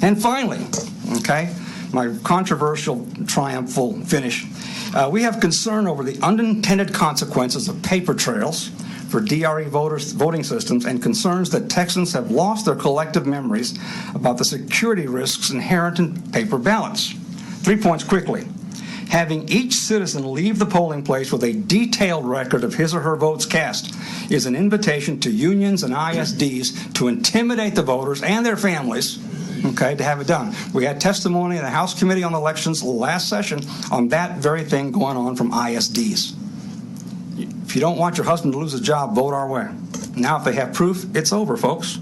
And finally, okay, my controversial, triumphal finish. We have concern over the unintended consequences of paper trails for DRE voting systems and concerns that Texans have lost their collective memories about the security risks inherent in paper ballots. 3 points quickly. Having each citizen leave the polling place with a detailed record of his or her votes cast is an invitation to unions and ISDs to intimidate the voters and their families, okay, to have it done. We had testimony in the House Committee on Elections last session on that very thing going on from ISDs. If you don't want your husband to lose his job, vote our way. Now, if they have proof, it's over, folks.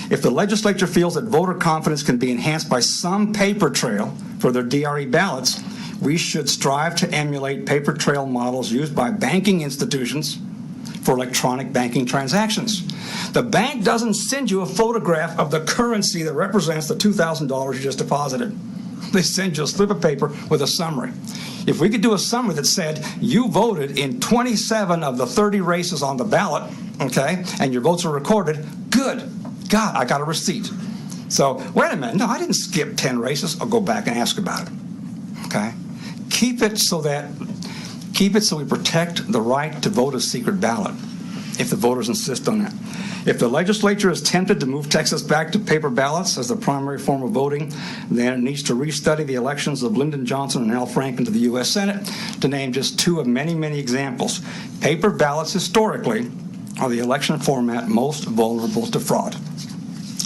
If the legislature feels that voter confidence can be enhanced by some paper trail for their DRE ballots, we should strive to emulate paper trail models used by banking institutions for electronic banking transactions. The bank doesn't send you a photograph of the currency that represents the $2,000 you just deposited. They send you a slip of paper with a summary. If we could do a summary that said you voted in 27 of the 30 races on the ballot, okay, and your votes are recorded, good. God, I got a receipt. So, wait a minute. No, I didn't skip 10 races. I'll go back and ask about it. Okay? Keep it so we protect the right to vote a secret ballot if the voters insist on that. If the legislature is tempted to move Texas back to paper ballots as the primary form of voting, then it needs to restudy the elections of Lyndon Johnson and Al Franken to the U.S. Senate, to name just two of many, many examples. Paper ballots historically are the election format most vulnerable to fraud.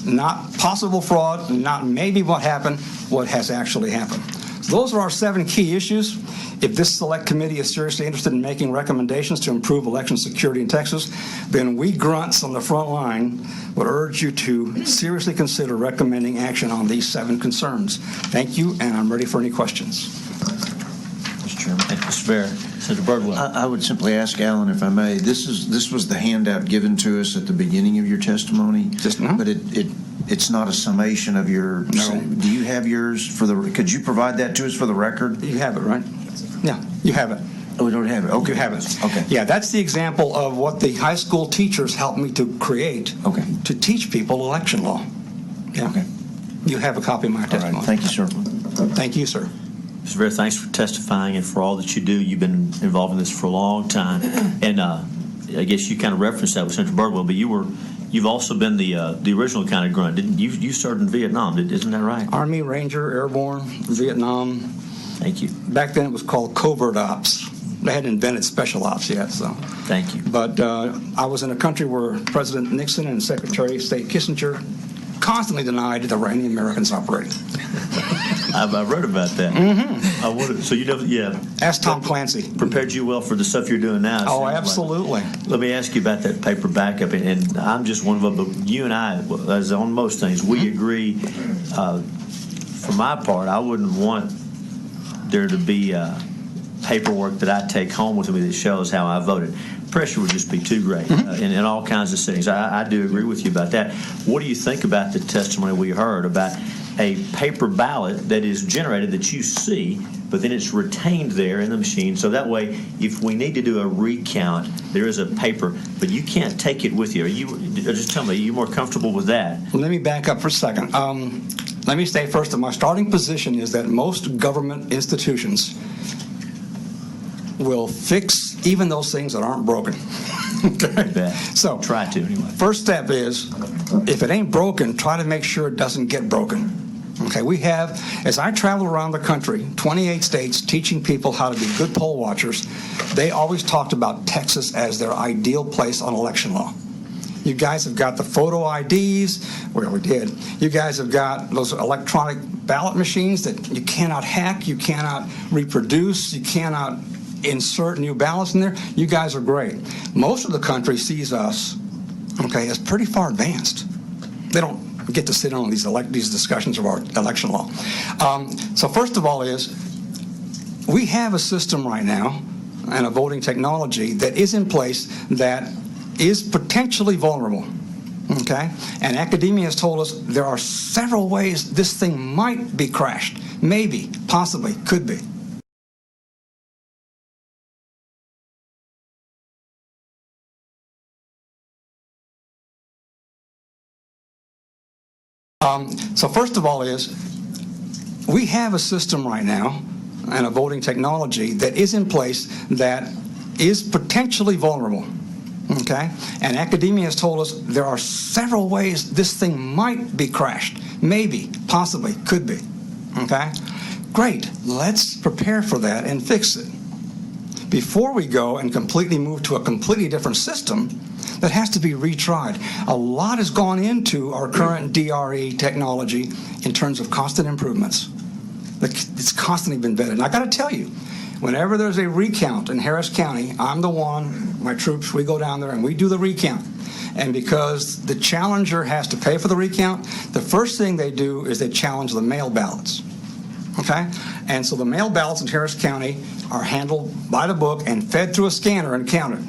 Not possible fraud, not maybe what happened, what has actually happened. So those are our 7 key issues. If this select committee is seriously interested in making recommendations to improve election security in Texas, then we grunts on the front line would urge you to seriously consider recommending action on these 7 concerns. Thank you, and I'm ready for any questions. Mr. Chairman. Thank you, Mr. Vera. Senator Birdwell. I would simply ask Alan, if I may, this was the handout given to us at the beginning of your testimony, but it's not a summation of your. No. Do you have yours for the? Could you provide that to us for the record? You have it, right? Yeah, you have it. Oh, we don't have it. Okay, you have it. Okay. Yeah, that's the example of what the high school teachers helped me to create. Okay. To teach people election law. Yeah. Okay. You have a copy of my testimony. All right. Thank you, sir. Thank you, sir. Mr. Vera, thanks for testifying and for all that you do. You've been involved in this for a long time, and I guess you kind of referenced that with Senator Birdwell, but you've also been the original kind of grunt, didn't you? You served in Vietnam, isn't that right? Army Ranger, Airborne, Vietnam. Thank you. Back then it was called covert ops. They hadn't invented special ops yet, so. Thank you. But I was in a country where President Nixon and Secretary of State Kissinger constantly denied that any Americans operated. I wrote about that. Mm-hmm. So you know, yeah. Ask Tom Clancy. Prepared you well for the stuff you're doing now. Oh, absolutely. Like. Let me ask you about that paper backup, and I'm just one of them. But you and I, as on most things, we agree. For my part, I wouldn't want there to be paperwork that I take home with me that shows how I voted. Pressure would just be too great in all kinds of settings. I do agree with you about that. What do you think about the testimony we heard about a paper ballot that is generated that you see, but then it's retained there in the machine, so that way if we need to do a recount, there is a paper, but you can't take it with you. Just tell me, are you more comfortable with that? Let me back up for a second. Let me say first that my starting position is that most government institutions will fix even those things that aren't broken. Okay? So try to anyway. First step is, if it ain't broken, try to make sure it doesn't get broken. Okay, we have, as I travel around the country, 28 states, teaching people how to be good poll watchers, they always talked about Texas as their ideal place on election law. You guys have got the photo IDs, well, we did. You guys have got those electronic ballot machines that you cannot hack, you cannot reproduce, you cannot insert new ballots in there. You guys are great. Most of the country sees us, okay, as pretty far advanced. They don't get to sit on these discussions of our election law. So first of all is, we have a system right now and a voting technology that is in place that is potentially vulnerable, okay? And academia has told us there are several ways this thing might be crashed. Maybe, possibly, could be. So first of all we have a system right now and a voting technology that is in place that is potentially vulnerable. Okay? And academia has told us there are several ways this thing might be crashed. Maybe, possibly, could be. Okay? Great. Let's prepare for that and fix it. Before we go and completely move to a completely different system that has to be retried. A lot has gone into our current DRE technology in terms of constant improvements. It's constantly been vetted. And I got to tell you, whenever there's a recount in Harris County, I'm the one, my troops, we go down there and we do the recount. And because the challenger has to pay for the recount, the first thing they do is they challenge the mail ballots. Okay? And so the mail ballots in Harris County are handled by the book and fed through a scanner and counted.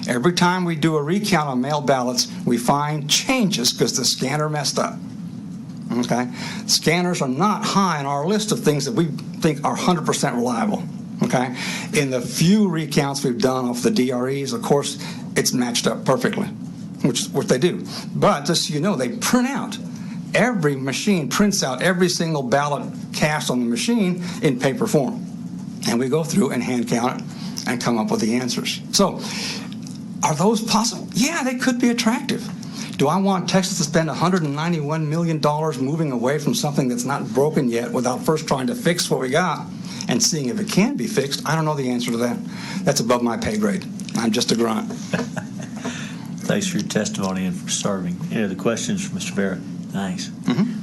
Every time we do a recount on mail ballots, we find changes because the scanner messed up. Okay? Scanners are not high on our list of things that we think are 100% reliable. Okay? In the few recounts we've done off the DREs, of course, it's matched up perfectly, which they do. But just so you know, they print out. Every machine prints out every single ballot cast on the machine in paper form. And we go through and hand count it and come up with the answers. So, are those possible? Yeah, they could be attractive. Do I want Texas to spend $191 million moving away from something that's not broken yet without first trying to fix what we got and seeing if it can be fixed? I don't know the answer to that. That's above my pay grade. I'm just a grunt. Thanks for your testimony and for serving. Any other questions for Mr. Vera? Thanks. Mm-hmm.